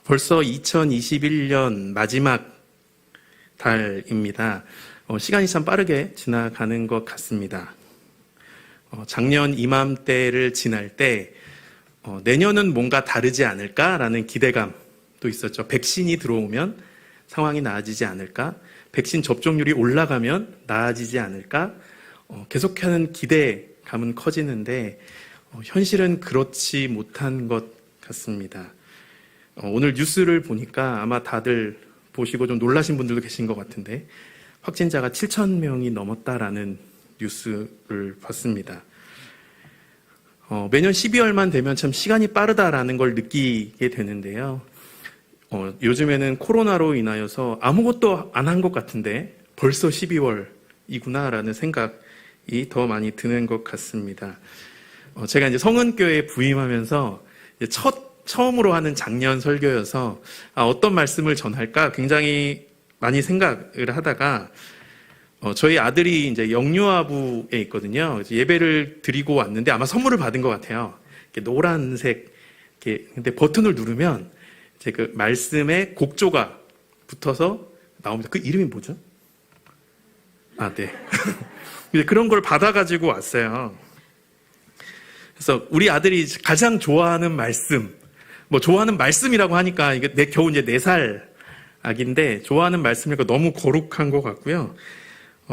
벌써 2021년 마지막 달입니다. 시간이 참 빠르게 지나가는 것 같습니다. 작년 이맘때를 지날 때 내년은 뭔가 다르지 않을까라는 기대감도 있었죠. 백신이 들어오면 상황이 나아지지 않을까? 백신 접종률이 올라가면 나아지지 않을까? 계속하는 기대감은 커지는데 현실은 그렇지 못한 것 같습니다. 오늘 뉴스를 보니까 아마 다들 보시고 좀 놀라신 분들도 계신 것 같은데 확진자가 7,000명이 넘었다라는 뉴스를 봤습니다. 매년 12월만 되면 참 시간이 빠르다라는 걸 느끼게 되는데요. 요즘에는 코로나로 인하여서 아무것도 안 한 것 같은데 벌써 12월이구나라는 생각이 더 많이 드는 것 같습니다. 제가 이제 성은교회에 부임하면서 처음으로 하는 작년 설교여서 어떤 말씀을 전할까 굉장히 많이 생각을 하다가 저희 아들이 이제 영유아부에 있거든요. 예배를 드리고 왔는데 아마 선물을 받은 것 같아요. 이렇게 노란색 근데 버튼을 누르면 이제 그 말씀에 곡조가 붙어서 나옵니다. 그 이름이 뭐죠? 네. 그런 걸 받아가지고 왔어요. 그래서 우리 아들이 가장 좋아하는 말씀, 좋아하는 말씀이라고 하니까 이게 겨우 이제 4살 아기인데 좋아하는 말씀이니까 너무 거룩한 것 같고요.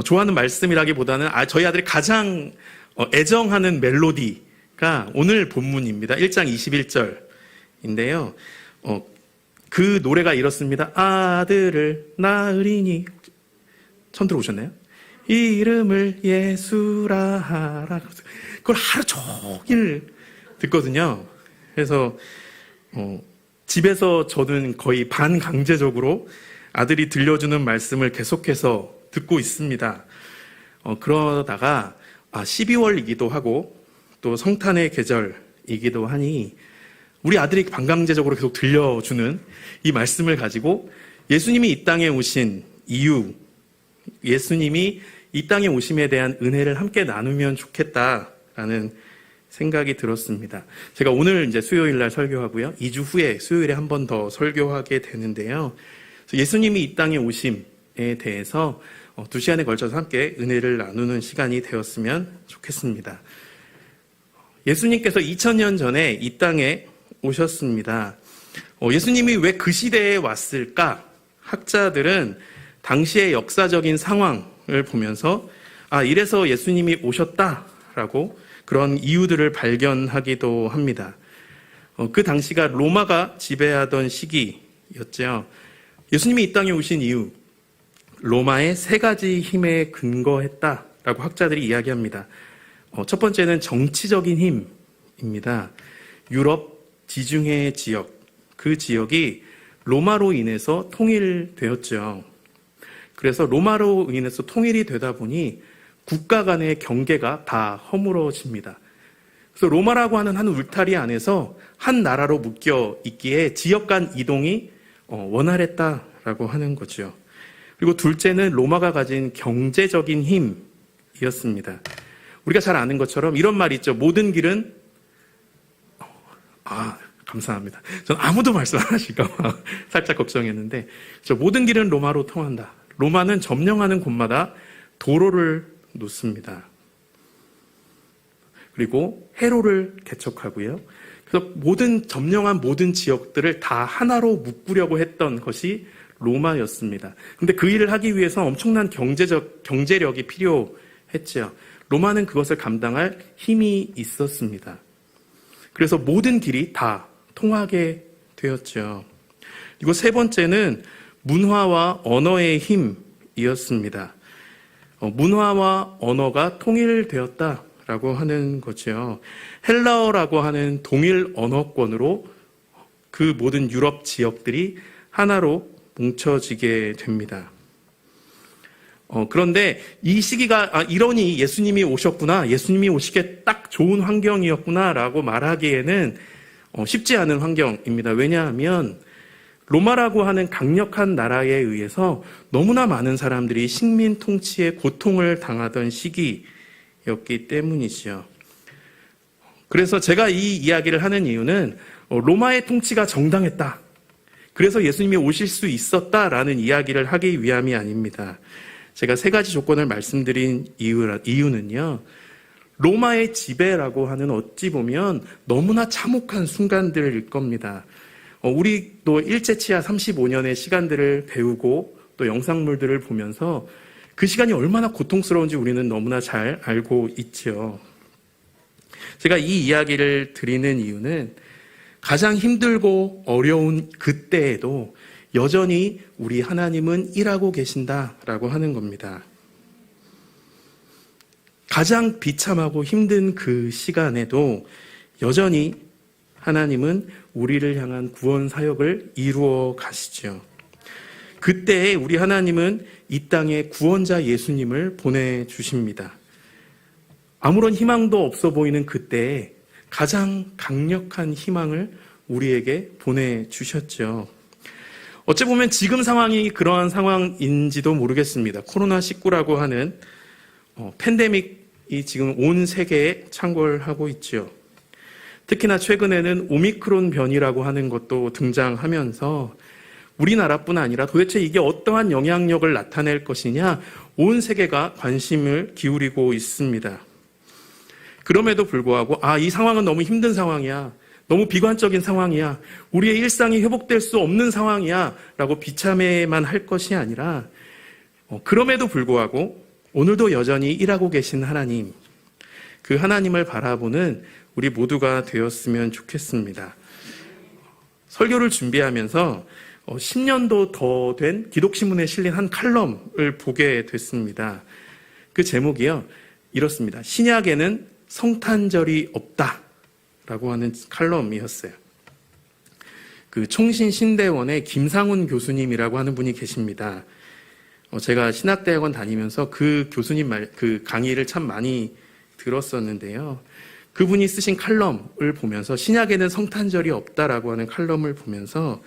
좋아하는 말씀이라기보다는 저희 아들이 가장 애정하는 멜로디가 오늘 본문입니다. 1장 21절인데요. 그 노래가 이렇습니다. 아들을 낳으리니 처음 들어오셨나요? 이름을 예수라 하라. 그걸 하루 종일 듣거든요. 그래서 집에서 저는 거의 반강제적으로 아들이 들려주는 말씀을 계속해서 듣고 있습니다. 그러다가 12월이기도 하고 또 성탄의 계절이기도 하니 우리 아들이 반강제적으로 계속 들려주는 이 말씀을 가지고 예수님이 이 땅에 오신 이유, 예수님이 이 땅에 오심에 대한 은혜를 함께 나누면 좋겠다라는 생각이 들었습니다. 제가 오늘 이제 수요일 날 설교하고요. 2주 후에 수요일에 한 번 더 설교하게 되는데요. 예수님이 이 땅에 오심에 대해서 2시간에 걸쳐서 함께 은혜를 나누는 시간이 되었으면 좋겠습니다. 예수님께서 2000년 전에 이 땅에 오셨습니다. 예수님이 왜 그 시대에 왔을까? 학자들은 당시의 역사적인 상황을 보면서 이래서 예수님이 오셨다라고 그런 이유들을 발견하기도 합니다. 그 당시가 로마가 지배하던 시기였죠. 예수님이 이 땅에 오신 이유, 로마의 3가지 힘에 근거했다라고 학자들이 이야기합니다. 첫 번째는 정치적인 힘입니다. 유럽 지중해 지역, 그 지역이 로마로 인해서 통일되었죠. 그래서 로마로 인해서 통일이 되다 보니 국가 간의 경계가 다 허물어집니다. 그래서 로마라고 하는 한 울타리 안에서 한 나라로 묶여 있기에 지역 간 이동이 원활했다라고 하는 거죠. 그리고 둘째는 로마가 가진 경제적인 힘이었습니다. 우리가 잘 아는 것처럼 이런 말이 있죠. 모든 길은 감사합니다. 전 아무도 말씀 안 하실까 봐 살짝 걱정했는데 모든 길은 로마로 통한다. 로마는 점령하는 곳마다 도로를 놓습니다. 그리고 해로를 개척하고요. 그래서 점령한 모든 지역들을 다 하나로 묶으려고 했던 것이 로마였습니다. 근데 그 일을 하기 위해서 엄청난 경제력이 필요했죠. 로마는 그것을 감당할 힘이 있었습니다. 그래서 모든 길이 다 통하게 되었죠. 그리고 3번째는 문화와 언어의 힘이었습니다. 문화와 언어가 통일되었다라고 하는 거죠. 헬라어라고 하는 동일 언어권으로 그 모든 유럽 지역들이 하나로 뭉쳐지게 됩니다. 그런데 이 시기가 이러니 예수님이 오셨구나, 예수님이 오시기에 딱 좋은 환경이었구나라고 말하기에는 쉽지 않은 환경입니다. 왜냐하면 로마라고 하는 강력한 나라에 의해서 너무나 많은 사람들이 식민 통치의 고통을 당하던 시기였기 때문이지요. 그래서 제가 이 이야기를 하는 이유는 로마의 통치가 정당했다. 그래서 예수님이 오실 수 있었다라는 이야기를 하기 위함이 아닙니다. 제가 세 가지 조건을 말씀드린 이유는요, 로마의 지배라고 하는 어찌 보면 너무나 참혹한 순간들일 겁니다. 우리도 일제치하 35년의 시간들을 배우고 또 영상물들을 보면서 그 시간이 얼마나 고통스러운지 우리는 너무나 잘 알고 있죠. 제가 이 이야기를 드리는 이유는 가장 힘들고 어려운 그때에도 여전히 우리 하나님은 일하고 계신다라고 하는 겁니다. 가장 비참하고 힘든 그 시간에도 여전히 하나님은 우리를 향한 구원 사역을 이루어 가시죠. 그때에 우리 하나님은 이 땅에 구원자 예수님을 보내주십니다. 아무런 희망도 없어 보이는 그때에 가장 강력한 희망을 우리에게 보내주셨죠. 어찌 보면 지금 상황이 그러한 상황인지도 모르겠습니다. 코로나19라고 하는 팬데믹이 지금 온 세계에 창궐하고 있죠. 특히나 최근에는 오미크론 변이라고 하는 것도 등장하면서 우리나라뿐 아니라 도대체 이게 어떠한 영향력을 나타낼 것이냐, 온 세계가 관심을 기울이고 있습니다. 그럼에도 불구하고 이 상황은 너무 힘든 상황이야, 너무 비관적인 상황이야, 우리의 일상이 회복될 수 없는 상황이야 라고 비참해만 할 것이 아니라 그럼에도 불구하고 오늘도 여전히 일하고 계신 하나님, 그 하나님을 바라보는 우리 모두가 되었으면 좋겠습니다. 설교를 준비하면서 10년도 더 된 기독신문에 실린 한 칼럼을 보게 됐습니다. 그 제목이요, 이렇습니다. 신약에는 성탄절이 없다라고 하는 칼럼이었어요. 그 총신신대원의 김상훈 교수님이라고 하는 분이 계십니다. 제가 신학대학원 다니면서 그 교수님 그 강의를 참 많이 들었었는데요. 그분이 쓰신 칼럼을 보면서 신약에는 성탄절이 없다라고 하는 칼럼을 보면서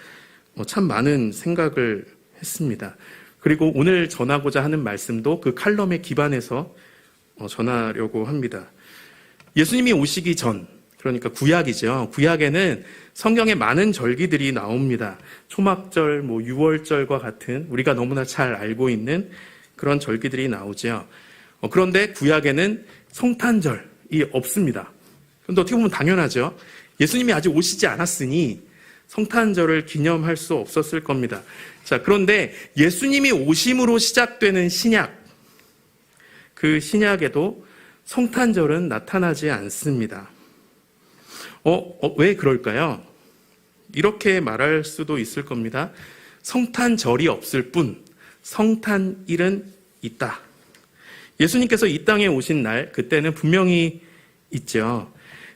참 많은 생각을 했습니다. 그리고 오늘 전하고자 하는 말씀도 그 칼럼에 기반해서 전하려고 합니다. 예수님이 오시기 전, 그러니까 구약이죠. 구약에는 성경에 많은 절기들이 나옵니다. 초막절, 유월절과 같은 우리가 너무나 잘 알고 있는 그런 절기들이 나오죠. 그런데 구약에는 성탄절이 없습니다. 그런데 어떻게 보면 당연하죠. 예수님이 아직 오시지 않았으니 성탄절을 기념할 수 없었을 겁니다. 자, 그런데 예수님이 오심으로 시작되는 신약, 그 신약에도 성탄절은 나타나지 않습니다. 왜 그럴까요? 이렇게 말할 수도 있을 겁니다. 성탄절이 없을 뿐 성탄일은 있다. 예수님께서 이 땅에 오신 날, 그때는 분명히 있죠.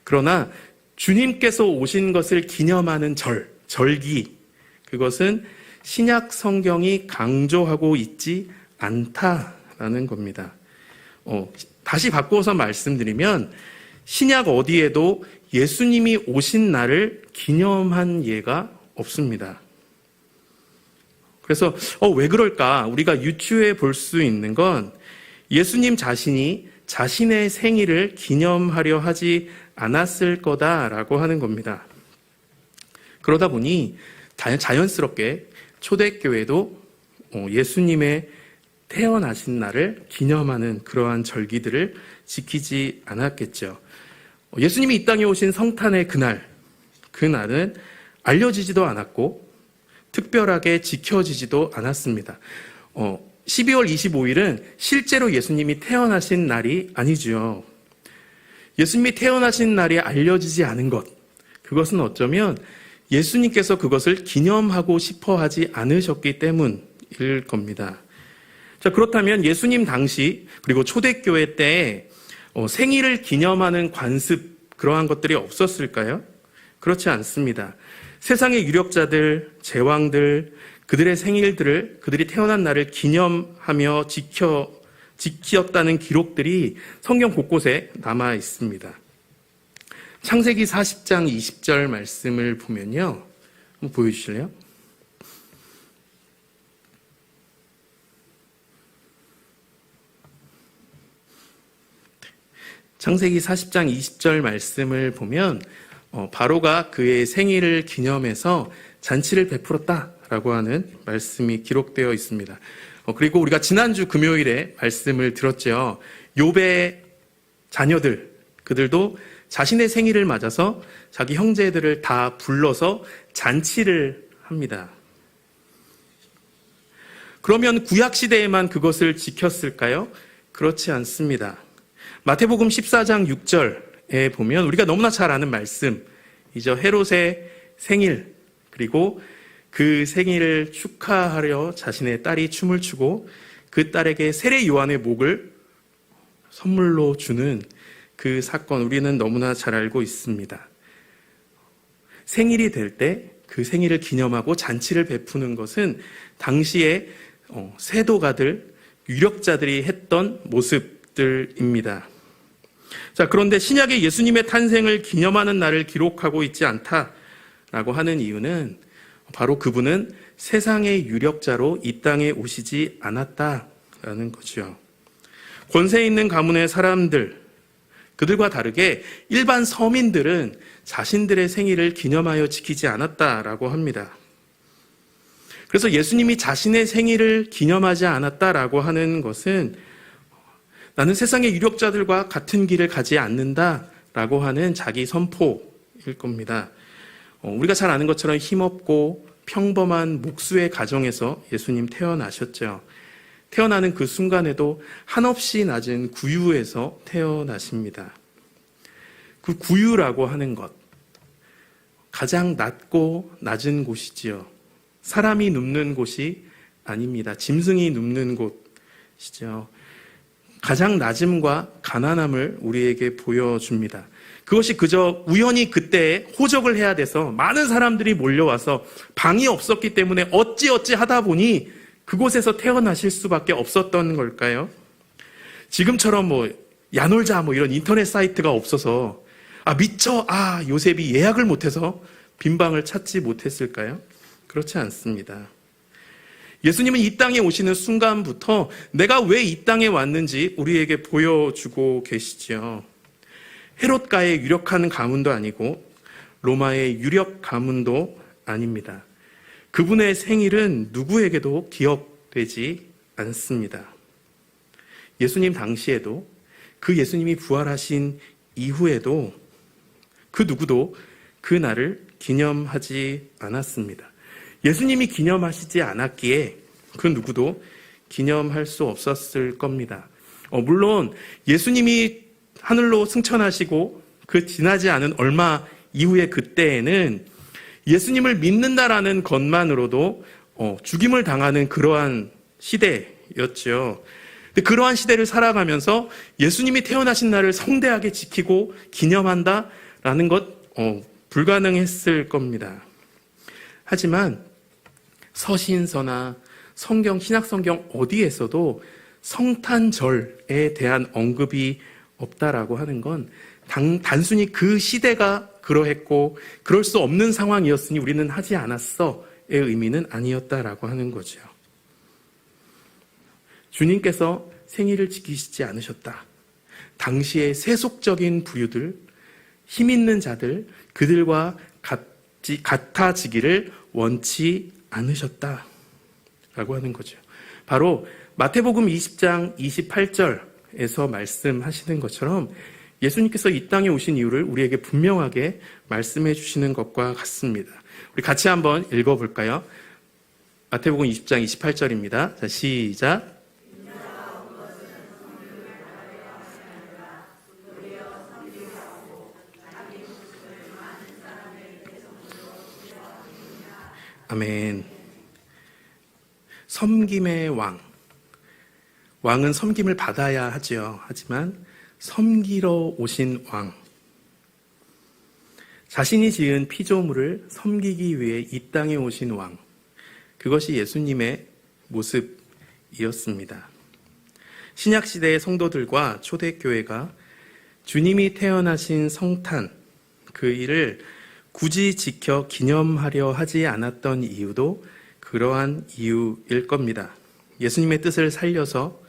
그러나 주님께서 오신 것을 기념하는 절기, 그것은 신약 성경이 강조하고 있지 않다라는 겁니다. 다시 바꿔서 말씀드리면 신약 어디에도 예수님이 오신 날을 기념한 예가 없습니다. 그래서 왜 그럴까? 우리가 유추해 볼 수 있는 건 예수님 자신이 자신의 생일을 기념하려 하지 않았을 거다라고 하는 겁니다. 그러다 보니 자연스럽게 초대교회도 예수님의 태어나신 날을 기념하는 그러한 절기들을 지키지 않았겠죠. 예수님이 이 땅에 오신 성탄의 그날은 알려지지도 않았고 특별하게 지켜지지도 않았습니다. 12월 25일은 실제로 예수님이 태어나신 날이 아니죠. 예수님이 태어나신 날이 알려지지 않은 것, 그것은 어쩌면 예수님께서 그것을 기념하고 싶어 하지 않으셨기 때문일 겁니다. 자, 그렇다면 예수님 당시 그리고 초대교회 때 생일을 기념하는 관습, 그러한 것들이 없었을까요? 그렇지 않습니다. 세상의 유력자들, 제왕들, 그들의 생일들을, 그들이 태어난 날을 기념하며 지켰다는 기록들이 성경 곳곳에 남아 있습니다. 창세기 40장 20절 말씀을 보면요. 한번 보여주실래요? 창세기 40장 20절 말씀을 보면 바로가 그의 생일을 기념해서 잔치를 베풀었다라고 하는 말씀이 기록되어 있습니다. 그리고 우리가 지난주 금요일에 말씀을 들었죠. 욥의 자녀들, 그들도 자신의 생일을 맞아서 자기 형제들을 다 불러서 잔치를 합니다. 그러면 구약시대에만 그것을 지켰을까요? 그렇지 않습니다. 마태복음 14장 6절에 보면 우리가 너무나 잘 아는 말씀이죠. 헤롯의 생일, 그리고 그 생일을 축하하려 자신의 딸이 춤을 추고 그 딸에게 세례 요한의 목을 선물로 주는 그 사건, 우리는 너무나 잘 알고 있습니다. 생일이 될 때 그 생일을 기념하고 잔치를 베푸는 것은 당시에 세도가들, 유력자들이 했던 모습들입니다. 자, 그런데 신약의 예수님의 탄생을 기념하는 날을 기록하고 있지 않다라고 하는 이유는 바로 그분은 세상의 유력자로 이 땅에 오시지 않았다라는 거죠. 권세 있는 가문의 사람들, 그들과 다르게 일반 서민들은 자신들의 생일을 기념하여 지키지 않았다라고 합니다. 그래서 예수님이 자신의 생일을 기념하지 않았다라고 하는 것은 나는 세상의 유력자들과 같은 길을 가지 않는다라고 하는 자기 선포일 겁니다. 우리가 잘 아는 것처럼 힘없고 평범한 목수의 가정에서 예수님 태어나셨죠. 태어나는 그 순간에도 한없이 낮은 구유에서 태어나십니다. 그 구유라고 하는 것, 가장 낮고 낮은 곳이지요. 사람이 눕는 곳이 아닙니다. 짐승이 눕는 곳이죠. 가장 낮음과 가난함을 우리에게 보여줍니다. 그것이 그저 우연히 그때에 호적을 해야 돼서 많은 사람들이 몰려와서 방이 없었기 때문에 어찌어찌 하다 보니 그곳에서 태어나실 수밖에 없었던 걸까요? 지금처럼 야놀자 이런 인터넷 사이트가 없어서 요셉이 예약을 못해서 빈방을 찾지 못했을까요? 그렇지 않습니다. 예수님은 이 땅에 오시는 순간부터 내가 왜 이 땅에 왔는지 우리에게 보여주고 계시지요. 헤롯가의 유력한 가문도 아니고 로마의 유력 가문도 아닙니다. 그분의 생일은 누구에게도 기억되지 않습니다. 예수님 당시에도, 그 예수님이 부활하신 이후에도 그 누구도 그 날을 기념하지 않았습니다. 예수님이 기념하시지 않았기에 그 누구도 기념할 수 없었을 겁니다. 물론 예수님이 하늘로 승천하시고 그 지나지 않은 얼마 이후의 그때에는 예수님을 믿는다라는 것만으로도 죽임을 당하는 그러한 시대였죠. 그러한 시대를 살아가면서 예수님이 태어나신 날을 성대하게 지키고 기념한다라는 것 불가능했을 겁니다. 하지만 서신서나 성경, 신약성경 어디에서도 성탄절에 대한 언급이 없다라고 하는 건 단순히 그 시대가 그러했고 그럴 수 없는 상황이었으니 우리는 하지 않았어의 의미는 아니었다라고 하는 거죠. 주님께서 생일을 지키시지 않으셨다. 당시의 세속적인 부유들, 힘 있는 자들, 그들과 같아지기를 원치 않으셨다라고 하는 거죠. 바로 마태복음 20장 28절에서 말씀하시는 것처럼 예수님께서 이 땅에 오신 이유를 우리에게 분명하게 말씀해 주시는 것과 같습니다. 우리 같이 한번 읽어볼까요? 마태복음 20장 28절입니다. 자, 시작. 아멘. 섬김의 왕. 왕은 섬김을 받아야 하죠. 하지만 섬기러 오신 왕. 자신이 지은 피조물을 섬기기 위해 이 땅에 오신 왕. 그것이 예수님의 모습이었습니다. 신약시대의 성도들과 초대교회가 주님이 태어나신 성탄, 그 일을 굳이 지켜 기념하려 하지 않았던 이유도 그러한 이유일 겁니다. 예수님의 뜻을 살려서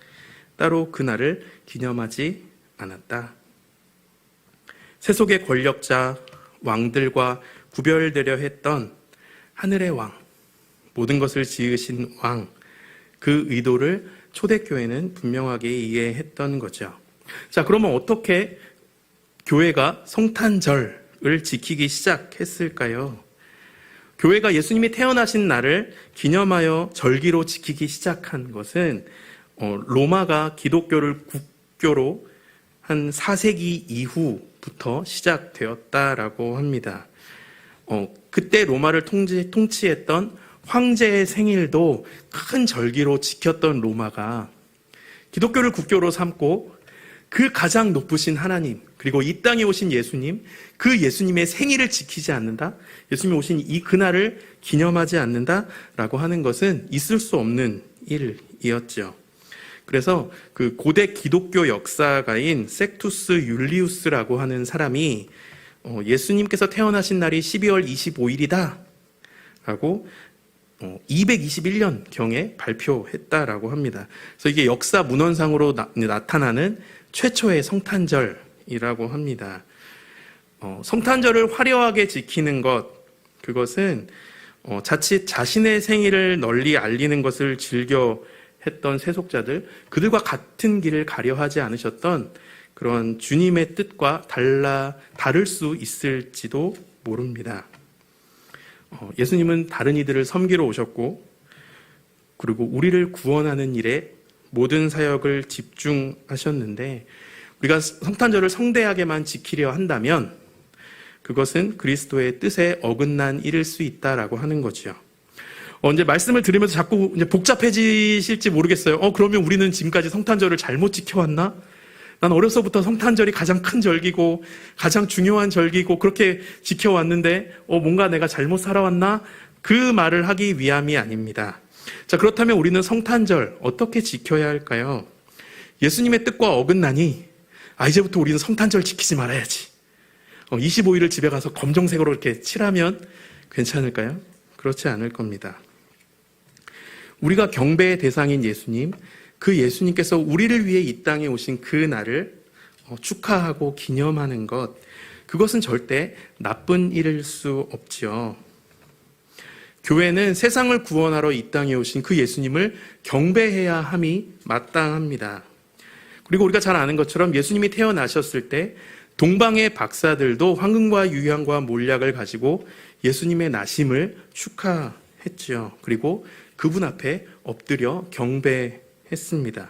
따로 그날을 기념하지 않았다. 세속의 권력자, 왕들과 구별되려 했던 하늘의 왕, 모든 것을 지으신 왕, 그 의도를 초대교회는 분명하게 이해했던 거죠. 자, 그러면 어떻게 교회가 성탄절을 지키기 시작했을까요? 교회가 예수님이 태어나신 날을 기념하여 절기로 지키기 시작한 것은 로마가 기독교를 국교로 한 4세기 이후부터 시작되었다라고 합니다. 그때 로마를 통치했던 황제의 생일도 큰 절기로 지켰던 로마가 기독교를 국교로 삼고 그 가장 높으신 하나님, 그리고 이 땅에 오신 예수님, 그 예수님의 생일을 지키지 않는다, 예수님이 오신 이 그날을 기념하지 않는다라고 하는 것은 있을 수 없는 일이었죠. 그래서 그 고대 기독교 역사가인 섹투스 율리우스라고 하는 사람이 예수님께서 태어나신 날이 12월 25일이다 라고 221년경에 발표했다라고 합니다. 그래서 이게 역사 문헌상으로 나타나는 최초의 성탄절이라고 합니다. 성탄절을 화려하게 지키는 것, 그것은 자칫 자신의 생일을 널리 알리는 것을 즐겨 했던 세속자들, 그들과 같은 길을 가려 하지 않으셨던 그런 주님의 뜻과 다를 수 있을지도 모릅니다. 예수님은 다른 이들을 섬기러 오셨고, 그리고 우리를 구원하는 일에 모든 사역을 집중하셨는데, 우리가 성탄절을 성대하게만 지키려 한다면 그것은 그리스도의 뜻에 어긋난 일일 수 있다라고 하는 거죠. 이제 말씀을 들으면서 자꾸 이제 복잡해지실지 모르겠어요. 그러면 우리는 지금까지 성탄절을 잘못 지켜왔나? 난 어려서부터 성탄절이 가장 큰 절기고 가장 중요한 절기고 그렇게 지켜왔는데 뭔가 내가 잘못 살아왔나? 그 말을 하기 위함이 아닙니다. 자, 그렇다면 우리는 성탄절 어떻게 지켜야 할까요? 예수님의 뜻과 어긋나니 이제부터 우리는 성탄절 지키지 말아야지. 25일을 집에 가서 검정색으로 이렇게 칠하면 괜찮을까요? 그렇지 않을 겁니다. 우리가 경배의 대상인 예수님, 그 예수님께서 우리를 위해 이 땅에 오신 그 날을 축하하고 기념하는 것, 그것은 절대 나쁜 일일 수 없지요. 교회는 세상을 구원하러 이 땅에 오신 그 예수님을 경배해야 함이 마땅합니다. 그리고 우리가 잘 아는 것처럼 예수님이 태어나셨을 때 동방의 박사들도 황금과 유향과 몰약을 가지고 예수님의 나심을 축하했죠. 그리고 그분 앞에 엎드려 경배했습니다.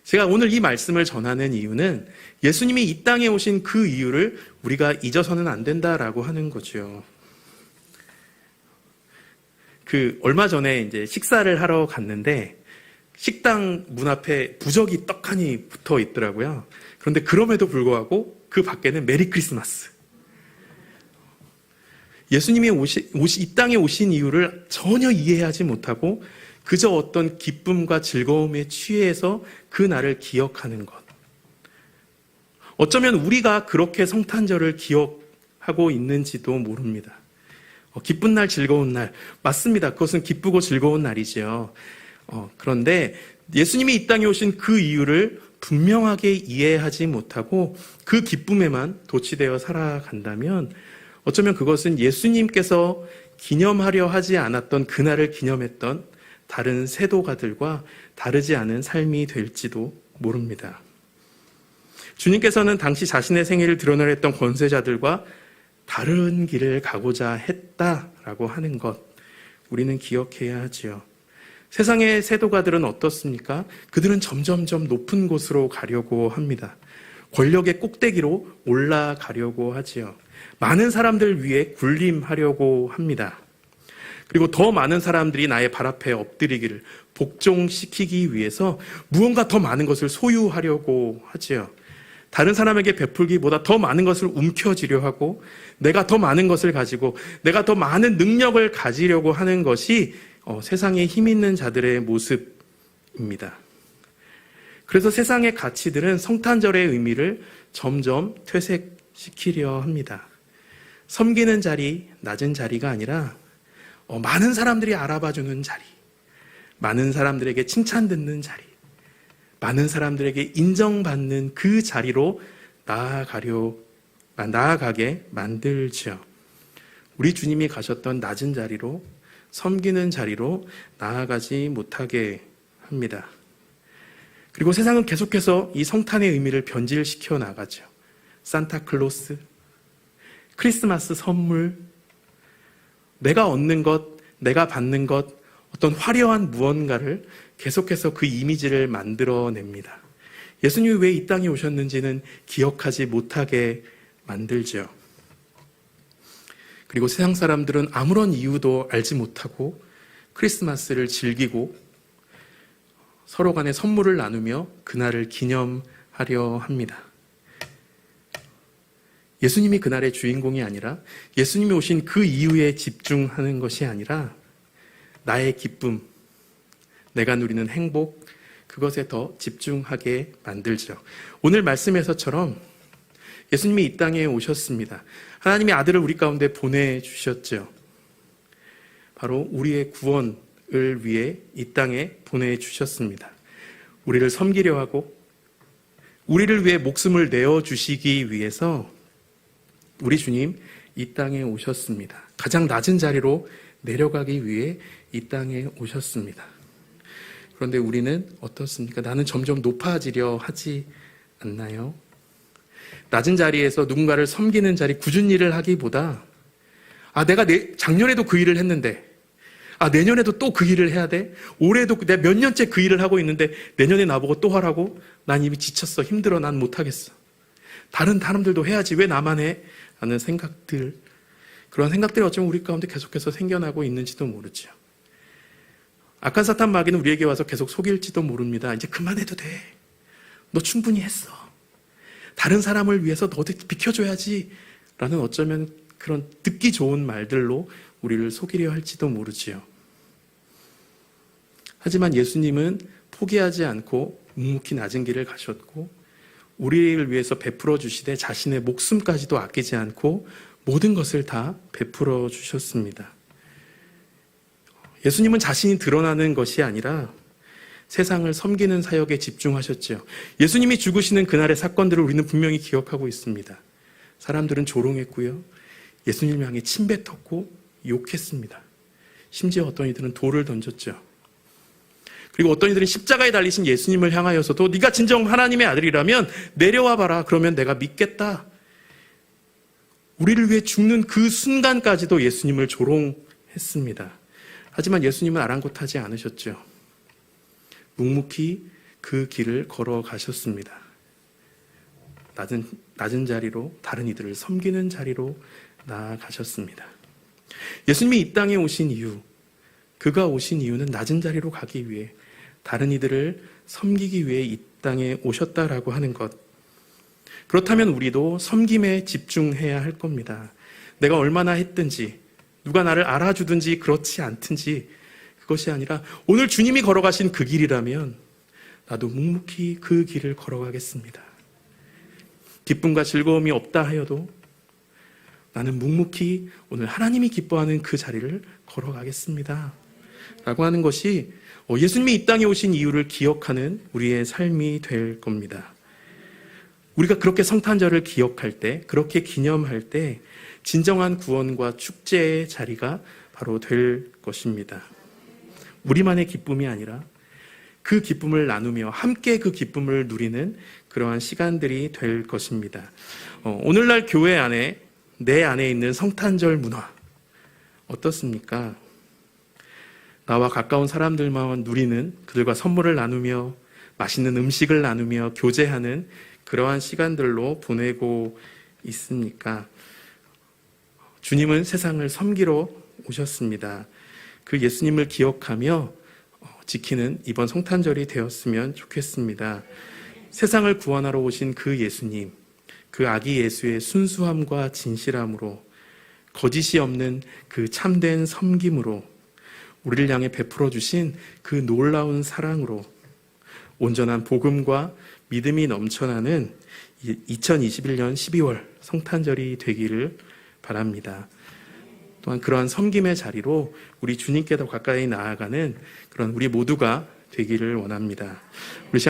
제가 오늘 이 말씀을 전하는 이유는 예수님이 이 땅에 오신 그 이유를 우리가 잊어서는 안 된다라고 하는 거죠. 얼마 전에 이제 식사를 하러 갔는데 식당 문 앞에 부적이 떡하니 붙어 있더라고요. 그런데 그럼에도 불구하고 그 밖에는 메리 크리스마스. 예수님이 이 땅에 오신 이유를 전혀 이해하지 못하고 그저 어떤 기쁨과 즐거움에 취해서 그 날을 기억하는 것. 어쩌면 우리가 그렇게 성탄절을 기억하고 있는지도 모릅니다. 기쁜 날, 즐거운 날. 맞습니다. 그것은 기쁘고 즐거운 날이죠. 그런데 예수님이 이 땅에 오신 그 이유를 분명하게 이해하지 못하고 그 기쁨에만 도취되어 살아간다면 어쩌면 그것은 예수님께서 기념하려 하지 않았던 그날을 기념했던 다른 세도가들과 다르지 않은 삶이 될지도 모릅니다. 주님께서는 당시 자신의 생애를 드러내려 했던 권세자들과 다른 길을 가고자 했다라고 하는 것, 우리는 기억해야 하지요. 세상의 세도가들은 어떻습니까? 그들은 점점점 높은 곳으로 가려고 합니다. 권력의 꼭대기로 올라가려고 하지요. 많은 사람들 위해 군림하려고 합니다. 그리고 더 많은 사람들이 나의 발 앞에 엎드리기를 복종시키기 위해서 무언가 더 많은 것을 소유하려고 하지요. 다른 사람에게 베풀기보다 더 많은 것을 움켜쥐려 하고 내가 더 많은 것을 가지고 내가 더 많은 능력을 가지려고 하는 것이 세상에 힘 있는 자들의 모습입니다. 그래서 세상의 가치들은 성탄절의 의미를 점점 퇴색시키려 합니다. 섬기는 자리, 낮은 자리가 아니라 많은 사람들이 알아봐주는 자리, 많은 사람들에게 칭찬 듣는 자리, 많은 사람들에게 인정받는 그 자리로 나아가게 만들죠. 우리 주님이 가셨던 낮은 자리로, 섬기는 자리로 나아가지 못하게 합니다. 그리고 세상은 계속해서 이 성탄의 의미를 변질시켜 나가죠. 산타클로스, 크리스마스 선물, 내가 얻는 것, 내가 받는 것, 어떤 화려한 무언가를 계속해서 그 이미지를 만들어냅니다. 예수님이 왜 이 땅에 오셨는지는 기억하지 못하게 만들죠. 그리고 세상 사람들은 아무런 이유도 알지 못하고 크리스마스를 즐기고 서로 간에 선물을 나누며 그날을 기념하려 합니다. 예수님이 그날의 주인공이 아니라, 예수님이 오신 그 이유에 집중하는 것이 아니라 나의 기쁨, 내가 누리는 행복, 그것에 더 집중하게 만들죠. 오늘 말씀에서처럼 예수님이 이 땅에 오셨습니다. 하나님의 아들을 우리 가운데 보내주셨죠. 바로 우리의 구원을 위해 이 땅에 보내주셨습니다. 우리를 섬기려 하고 우리를 위해 목숨을 내어주시기 위해서 우리 주님 이 땅에 오셨습니다. 가장 낮은 자리로 내려가기 위해 이 땅에 오셨습니다. 그런데 우리는 어떻습니까? 나는 점점 높아지려 하지 않나요? 낮은 자리에서 누군가를 섬기는 자리, 굳은 일을 하기보다 내가 작년에도 그 일을 했는데 내년에도 또 그 일을 해야 돼? 올해도 내가 몇 년째 그 일을 하고 있는데 내년에 나보고 또 하라고? 난 이미 지쳤어. 힘들어. 난 못하겠어. 다른 사람들도 해야지. 왜 나만 해? 라는 생각들, 그런 생각들이 어쩌면 우리 가운데 계속해서 생겨나고 있는지도 모르죠. 악한 사탄 마귀는 우리에게 와서 계속 속일지도 모릅니다. 이제 그만해도 돼. 너 충분히 했어. 다른 사람을 위해서 너도 비켜줘야지. 라는 어쩌면 그런 듣기 좋은 말들로 우리를 속이려 할지도 모르지요. 하지만 예수님은 포기하지 않고 묵묵히 낮은 길을 가셨고 우리를 위해서 베풀어 주시되 자신의 목숨까지도 아끼지 않고 모든 것을 다 베풀어 주셨습니다. 예수님은 자신이 드러나는 것이 아니라 세상을 섬기는 사역에 집중하셨죠. 예수님이 죽으시는 그날의 사건들을 우리는 분명히 기억하고 있습니다. 사람들은 조롱했고요. 예수님을 향해 침뱉었고 욕했습니다. 심지어 어떤 이들은 돌을 던졌죠. 그리고 어떤 이들은 십자가에 달리신 예수님을 향하여서도 네가 진정 하나님의 아들이라면 내려와 봐라. 그러면 내가 믿겠다. 우리를 위해 죽는 그 순간까지도 예수님을 조롱했습니다. 하지만 예수님은 아랑곳하지 않으셨죠. 묵묵히 그 길을 걸어가셨습니다. 낮은 자리로, 다른 이들을 섬기는 자리로 나아가셨습니다. 예수님이 이 땅에 오신 이유, 그가 오신 이유는 낮은 자리로 가기 위해, 다른 이들을 섬기기 위해 이 땅에 오셨다라고 하는 것. 그렇다면 우리도 섬김에 집중해야 할 겁니다. 내가 얼마나 했든지, 누가 나를 알아주든지 그렇지 않든지 그것이 아니라 오늘 주님이 걸어가신 그 길이라면 나도 묵묵히 그 길을 걸어가겠습니다. 기쁨과 즐거움이 없다 하여도 나는 묵묵히 오늘 하나님이 기뻐하는 그 자리를 걸어가겠습니다. 라고 하는 것이 예수님이 이 땅에 오신 이유를 기억하는 우리의 삶이 될 겁니다. 우리가 그렇게 성탄절을 기억할 때, 그렇게 기념할 때 진정한 구원과 축제의 자리가 바로 될 것입니다. 우리만의 기쁨이 아니라 그 기쁨을 나누며 함께 그 기쁨을 누리는 그러한 시간들이 될 것입니다. 오늘날 교회 안에, 내 안에 있는 성탄절 문화 어떻습니까? 나와 가까운 사람들만 누리는, 그들과 선물을 나누며 맛있는 음식을 나누며 교제하는 그러한 시간들로 보내고 있습니까? 주님은 세상을 섬기러 오셨습니다. 그 예수님을 기억하며 지키는 이번 성탄절이 되었으면 좋겠습니다. 세상을 구원하러 오신 그 예수님, 그 아기 예수의 순수함과 진실함으로, 거짓이 없는 그 참된 섬김으로, 우리를 향해 베풀어 주신 그 놀라운 사랑으로 온전한 복음과 믿음이 넘쳐나는 2021년 12월 성탄절이 되기를 바랍니다. 또한 그러한 섬김의 자리로 우리 주님께 더 가까이 나아가는 그런 우리 모두가 되기를 원합니다. 우리